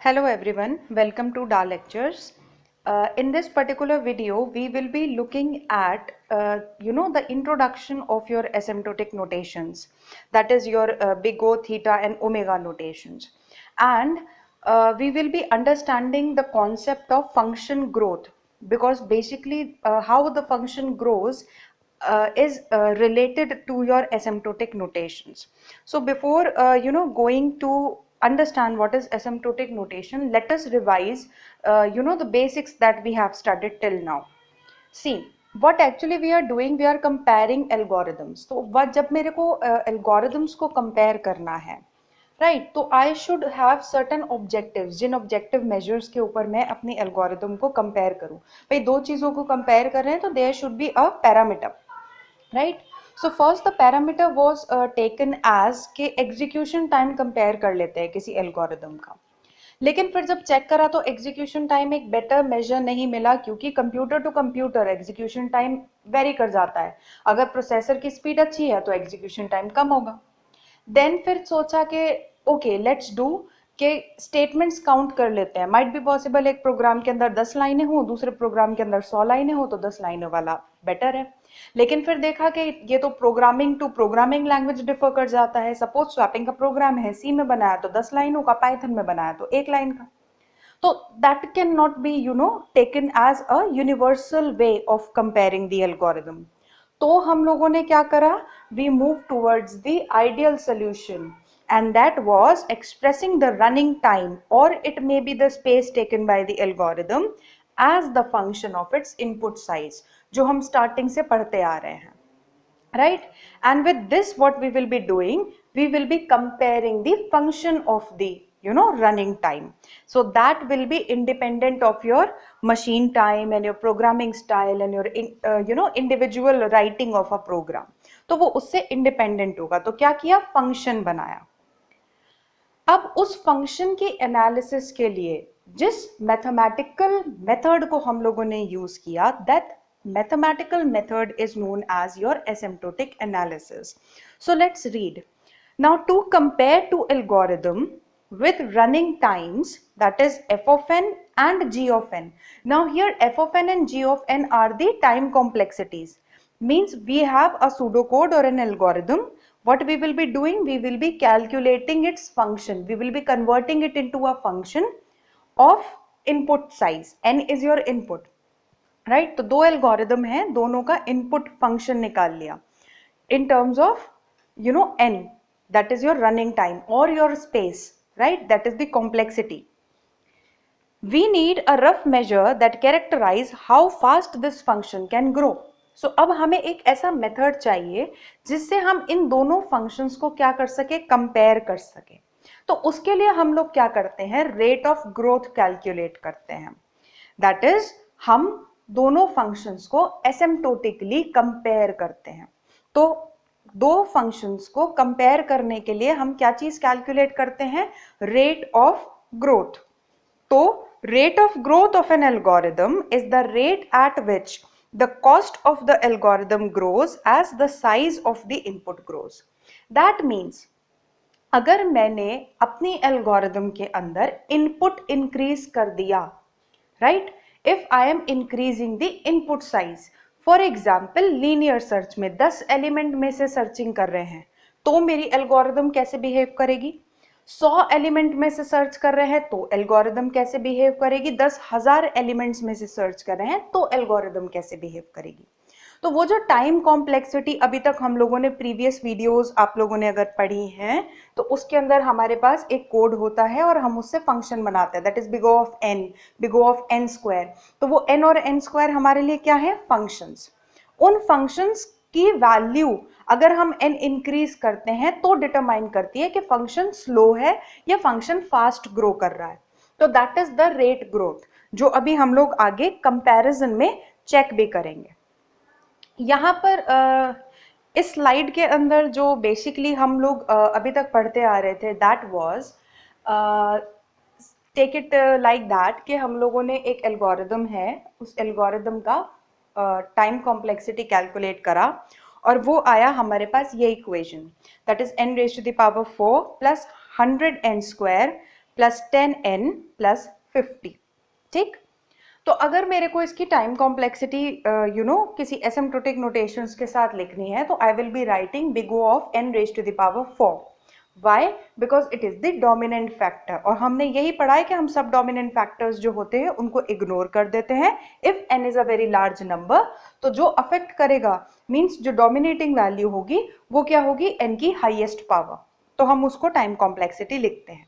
Hello everyone, welcome to DA Lectures. In this particular video, we will be looking at, the introduction of your asymptotic notations. That is your big O, theta and omega notations. And we will be understanding the concept of function growth, because basically how the function grows is related to your asymptotic notations. So before going to understand what is asymptotic notation, let us revise the basics that we have studied till now. See, what actually we are doing, we are comparing algorithms. तो वह जब मेरे को algorithms को compare करना है, right, तो I should have certain objectives, जिन ऑब्जेक्टिव मेजर्स के ऊपर मैं अपनी एल्गोरिदम को कंपेयर करूं. भाई दो चीजों को कंपेयर कर रहे हैं तो there should be a parameter, right. So first the parameter was taken as के एग्जीक्यूशन टाइम कंपेयर कर लेते हैं किसी एल्गोरिदम का. लेकिन फिर जब चेक करा तो एग्जीक्यूशन टाइम एक बेटर मेजर नहीं मिला, क्योंकि computer to computer execution time vary कर जाता है. अगर प्रोसेसर की स्पीड अच्छी है तो एग्जीक्यूशन टाइम कम होगा. देन फिर सोचा कि ओके लेट्स डू के स्टेटमेंट्स काउंट कर लेते हैं. माइट बी पॉसिबल एक प्रोग्राम के अंदर 10 लाइनें हो, दूसरे प्रोग्राम के अंदर 100 लाइनें हो, तो 10 लाइनों वाला बेटर है. लेकिन फिर देखा कि ये तो programming to programming language differ कर जाता है. सपोज स्वैपिंग का प्रोग्राम है, सी में बनाया तो 10 लाइनों का, पाइथन में बनाया तो 1 लाइन का. तो that can not be taken as a universal way of comparing the algorithm. तो हम लोगों ने क्या करा, we move towards the ideal solution, and that was expressing the running time, or it may be the space taken by the algorithm, as the function of its input size, जो हम starting से पढ़ते आ रहे हैं, right. And with this what we will be doing, we will be comparing the function of the running time. So that will be independent of your machine time and your programming style and your individual writing of a program. तो वो उससे independent होगा. तो क्या किया, function बनाया. अब उस फंक्शन के एनालिसिस के लिए जिस मैथमेटिकल मेथड को हम लोगों ने यूज किया, that mathematical method is known as your asymptotic analysis. So let's read now. To compare two algorithm with running times, that is f of n and g of n. Now here f of n and g of n are the time complexities. Means we have a pseudocode or an algorithm. What we will be doing, we will be calculating its function, we will be converting it into a function of input size. n is your input, right. तो दो algorithm है, दोनों का input function निकाल लिया in terms of n, that is your running time or your space, right, that is the complexity. We need a rough measure that characterize how fast this function can grow. So अब हमें एक ऐसा method चाहिए जिससे हम इन दोनों functions को क्या कर सके, कंपेयर कर सके. तो उसके लिए हम लोग क्या करते हैं, रेट ऑफ ग्रोथ कैलकुलेट करते हैं. दैट इज हम दोनों फंक्शंस को एसिम्प्टोटिकली कंपेयर करते हैं. तो दो फंक्शंस को कंपेयर करने के लिए हम क्या चीज कैलकुलेट करते हैं, रेट ऑफ ग्रोथ. तो rate of growth of an algorithm is the rate at which the cost of the algorithm grows as the size of the input grows. That means अगर मैंने अपनी algorithm के अंदर input increase कर दिया, right, if I am increasing the input size, for example linear search में 10 element में से searching कर रहे हैं, तो मेरी algorithm कैसे behave करेगी. 100 एलिमेंट में से सर्च कर रहे हैं तो एल्गोरिदम कैसे बिहेव करेगी. 10,000 एलिमेंट्स में से सर्च कर रहे हैं तो एल्गोरिदम कैसे बिहेव करेगी. तो वो जो टाइम कॉम्प्लेक्सिटी अभी तक हम लोगों ने प्रीवियस वीडियोस आप लोगों ने अगर पढ़ी हैं, तो उसके अंदर हमारे पास एक कोड होता है और हम उससे फंक्शन बनाते हैं, that is big O of n, big O of n square. तो वो n और n स्क्वायर हमारे लिए क्या है, फंक्शंस. उन फंक्शंस की वैल्यू अगर हम n इंक्रीज करते हैं तो डिटरमाइन करती है कि फंक्शन स्लो है या फंक्शन फास्ट ग्रो कर रहा है. तो that is the rate growth, जो अभी हम लोग आगे कंपैरिजन में चेक भी करेंगे. यहाँ पर इस स्लाइड के अंदर जो बेसिकली हम लोग अभी तक पढ़ते आ रहे थे, that was take it like that कि हम लोगों ने एक एल्गोरिदम है, उस एल्गोरिदम का टाइम कॉम्प्लेक्सिटी कैलकुलेट करा और वो आया हमारे पास ये equation, that is n raised to the power 4 plus 100n square plus 10n plus 50। ठीक, तो अगर मेरे को इसकी टाइम कॉम्प्लेक्सिटी किसी एसिम्प्टोटिक नोटेशंस के साथ लिखनी है तो I will be writing big O of n raised to the power 4। Why? Because it is the dominant factor, और हमने यही पढ़ा है कि हम सब डोमिनेंट फैक्टर्स जो होते हैं उनको इग्नोर कर देते हैं if n is a very large number. तो जो अफेक्ट करेगा मींस जो डोमिनेटिंग वैल्यू होगी वो क्या होगी, n की हाईएस्ट पावर, तो हम उसको टाइम कॉम्प्लेक्सिटी लिखते हैं।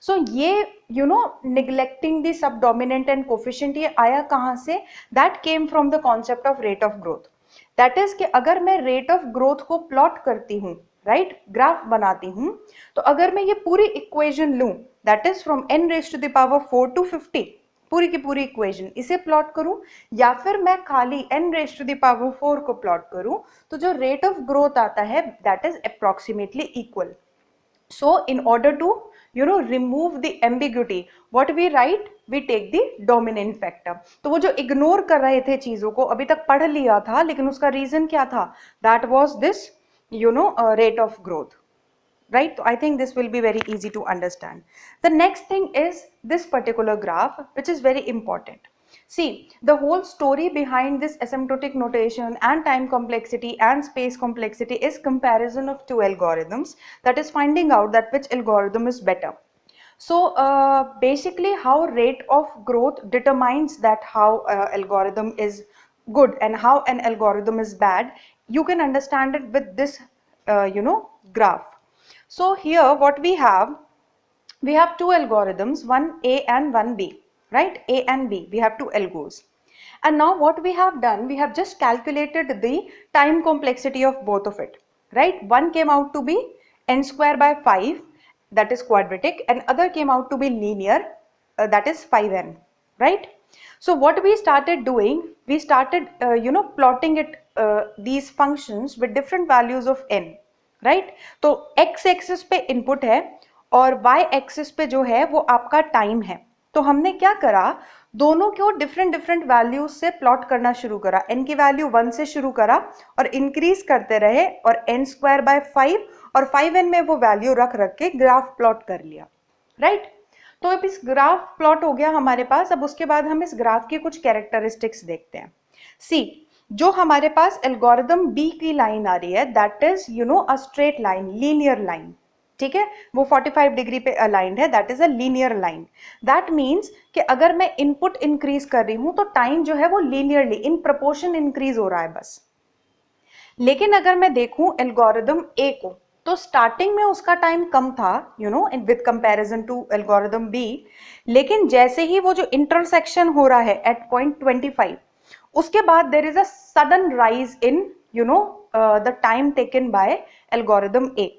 सो ये neglecting the sub dominant and coefficient ये आया कहाँ से, that came from the concept of rate of growth. That is कि अगर मैं रेट ऑफ ग्रोथ को प्लॉट करती हूँ, राइट, ग्राफ बनाती हूँ, तो अगर मैं ये पूरी इक्वेशन लूँ that is from n raise to the power 4 to 50, पूरी की पूरी इक्वेशन इसे प्लॉट करूं, या फिर मैं खाली n raise to the power 4 को प्लॉट करूं, तो जो रेट ऑफ ग्रोथ आता है that is approximately equal. So in order to remove the ambiguity, what we write, we take the dominant factor। तो वो जो इग्नोर कर रहे थे चीजों को, अभी तक पढ़ लिया था लेकिन उसका रीजन क्या था, that was this rate of growth, right? So I think this will be very easy to understand। The next thing is this particular graph which is very important। See, the whole story behind this asymptotic notation and time complexity and space complexity is comparison of two algorithms, that is finding out that which algorithm is better। So basically how rate of growth determines that how algorithm is good and how an algorithm is bad, you can understand it with this graph। So here what we have two algorithms, one A and one B, right? A and B, we have two algos. And now what we have done, we have just calculated the time complexity of both of it, right? One came out to be n square by 5, that is quadratic, and other came out to be linear, that is 5n, right? So what we started doing, we started plotting it, these functions with different values of n, right? तो x axis पे input है और y axis पे जो है वो आपका time है। तो हमने क्या करा, दोनों को डिफरेंट डिफरेंट वैल्यूज से प्लॉट करना शुरू करा, n की वैल्यू 1 से शुरू करा और इंक्रीज करते रहे और n स्क्वायर बाय 5 और 5n में वो वैल्यू रख रख के ग्राफ प्लॉट कर लिया, राइट? तो अब इस ग्राफ प्लॉट हो गया हमारे पास। अब उसके बाद हम इस ग्राफ की कुछ कैरेक्टरिस्टिक्स देखते हैं। सी, जो हमारे पास एल्गोरिथम बी की लाइन आ रही है that is a straight line, linear line, ठीक है, वो 45 डिग्री पे अलाइंड है, that is a linear line. That means कि अगर मैं इनपुट इंक्रीज कर रही हूं तो टाइम जो है वो लीनियरली इन प्रोपोर्शन इंक्रीज हो रहा है बस। लेकिन अगर मैं देखूं एल्गोरिथम ए को, तो स्टार्टिंग में उसका टाइम कम था with comparison to algorithm B, लेकिन जैसे ही वो जो इंटरसेक्शन हो रहा है एट पॉइंट 25, उसके बाद there is a sudden rise in the time taken by algorithm A.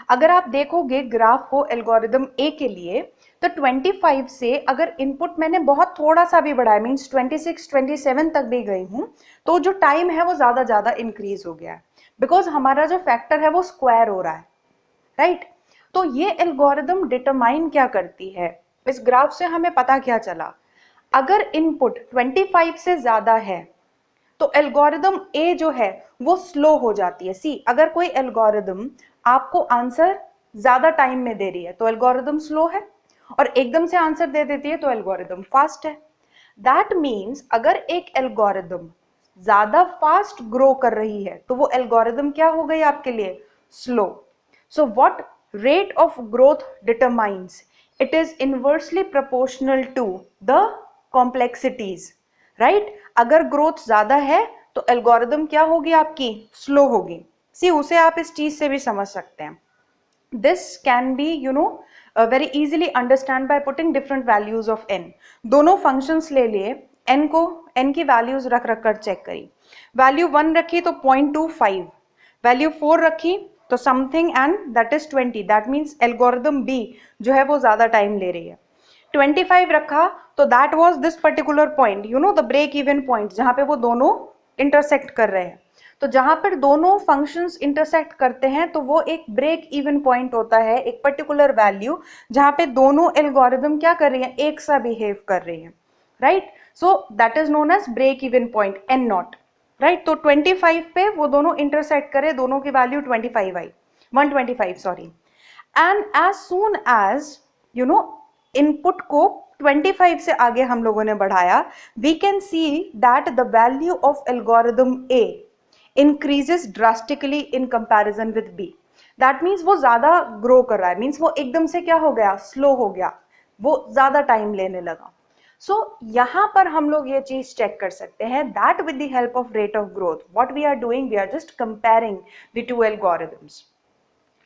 अगर आप देखोगे ग्राफ को एल्गोरिथम ए के लिए, तो 25 से अगर इनपुट मैंने बहुत थोड़ा सा भी बढ़ाया, मींस 26 27 तक भी गई हूं, तो जो टाइम है वो ज्यादा इंक्रीज हो गया है, बिकॉज हमारा जो फैक्टर है वो स्क्वायर हो रहा है, राइट? तो ये एल्गोरिथम डिटरमाइन क्या करती है, इस ग्राफ से हमें पता क्या चला, अगर इनपुट 25 से ज्यादा है तो एल्गोरिथम ए जो है वो स्लो हो जाती है। सी, अगर कोई एल्गोरिथम आपको आंसर ज्यादा टाइम में दे रही है तो एल्गोरिथम स्लो है, और एकदम से आंसर दे देती है तो एल्गोरिथम फास्ट है। दैट मीन्स अगर एक एल्गोरिथम ज्यादा फास्ट ग्रो कर रही है तो वो एल्गोरिथम क्या हो गई आपके लिए, slow. So what rate of growth determines, it is inversely proportional to the complexities, right? अगर ग्रोथ ज्यादा है तो एल्गोरिथम क्या होगी आपकी, स्लो होगी। सी, उसे आप इस चीज से भी समझ सकते हैं। This can be very easily understand by putting different values of N. दोनों फंक्शंस ले लिए, एन को, एन की वैल्यूज रख रख कर चेक करी, वैल्यू 1 रखी तो 0.25, वैल्यू 4 रखी तो something and that is 20, that means algorithm B जो है वो ज्यादा टाइम ले रही है। 25 रखा तो that was this particular point, the break even point, जहां पे वो दोनों इंटरसेक्ट कर रहे हैं। तो जहां पर दोनों फंक्शंस इंटरसेक्ट करते हैं तो वो एक ब्रेक इवन पॉइंट होता है, एक पर्टिकुलर वैल्यू जहां पे दोनों एल्गोरिथम क्या कर रही है, एक सा बिहेव कर रही है, right? So that is known as break even point, N naught, right? तो 25 पे वो दोनों इंटरसेक्ट करे, दोनों की वैल्यू 25 आई, 125 sorry, and as soon as input को 25 से आगे हम लोगों ने बढ़ाया, we can see that the value of algorithm A increases drastically in comparison with B. That means वो ज्यादा ग्रो कर रहा है, मीन्स वो एकदम से क्या हो गया, स्लो हो गया, वो ज्यादा टाइम लेने लगा। सो यहाँ पर हम लोग ये चीज चेक कर सकते हैं that with the help of rate of growth what we are doing, we are just comparing the two algorithms,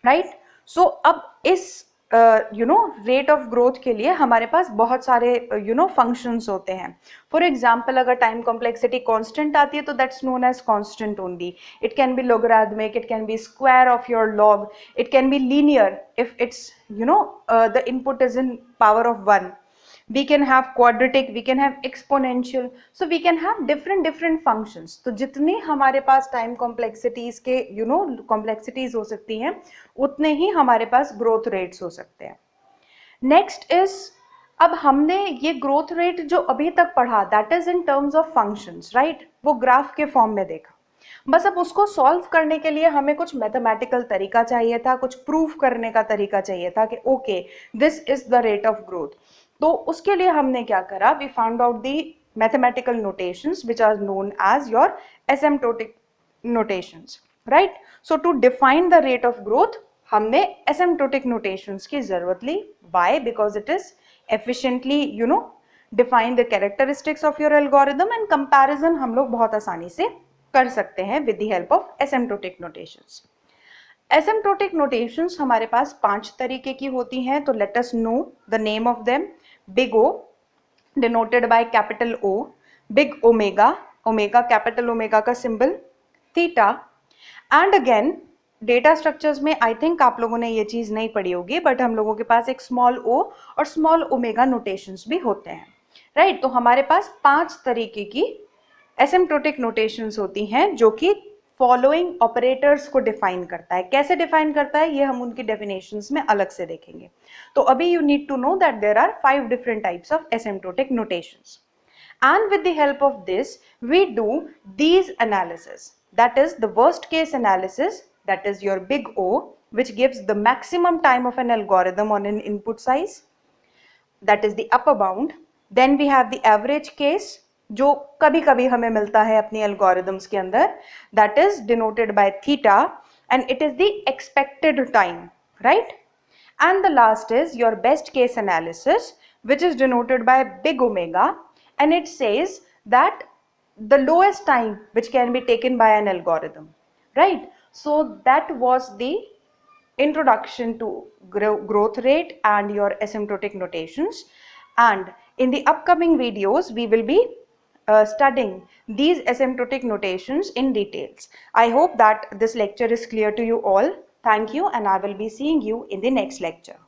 right. So अब इस रेट ऑफ ग्रोथ के लिए हमारे पास बहुत सारे फंक्शंस होते हैं। फॉर एग्जाम्पल अगर टाइम कॉम्प्लेक्सिटी कांस्टेंट आती है तो that's known as constant only. It can be logarithmic, it can be square of your log, it can be linear if it's the input is in power of 1. We can have quadratic, we can have exponential, so we can have different functions. तो जितनी हमारे पास time complexities के complexities हो सकती हैं उतने ही हमारे पास growth rates हो सकते हैं। नेक्स्ट इज, अब हमने ये ग्रोथ रेट जो अभी तक पढ़ा that is in terms of functions, right, वो ग्राफ के फॉर्म में देखा। बस अब उसको सॉल्व करने के लिए हमें कुछ मैथमेटिकल तरीका चाहिए था, कुछ प्रूफ करने का तरीका चाहिए था कि okay this is the rate of growth. तो उसके लिए हमने क्या करा, we found out the mathematical notations which are known as your asymptotic notations, right. So to define the rate of growth हमने एसिम्प्टोटिक नोटेशंस की जरूरत ली। Why? Because it is efficiently define the characteristics of your algorithm and comparison हम लोग बहुत आसानी से कर सकते हैं with the help of asymptotic notations. Asymptotic notations हमारे पास 5 तरीके की होती हैं, तो let us know the name of them. Big O denoted by capital O, big omega, omega capital omega का symbol, theta, and again data structures में I think आप लोगों ने ये चीज नहीं पढ़ी होगी, बट हम लोगों के पास एक स्मॉल ओ और स्मॉल ओमेगा नोटेशंस भी होते हैं, राइट। तो हमारे पास 5 तरीके की एसिम्प्टोटिक नोटेशंस होती हैं जो कि फॉलोइंग ऑपरेटर्स को डिफाइन करता है। कैसे डिफाइन करता है ये हम उनकी डेफिनेशंस में अलग से देखेंगे। तो अभी you need to know that there are 5 different types of asymptotic notations, and with the help of this we do these analysis, that is the worst case analysis, that is your big O, which gives the maximum time of an algorithm on an input size, that is the upper bound. Then we have the average case जो कभी कभी हमें मिलता है अपनी algorithms के अंदर, that is denoted by theta and it is the expected time, right? And the last is your best case analysis which is denoted by big omega and it says that the lowest time which can be taken by an algorithm, right? So that was the introduction to growth rate and your asymptotic notations, and in the upcoming videos we will be studying these asymptotic notations in details. I hope that this lecture is clear to you all. Thank you, and I will be seeing you in the next lecture.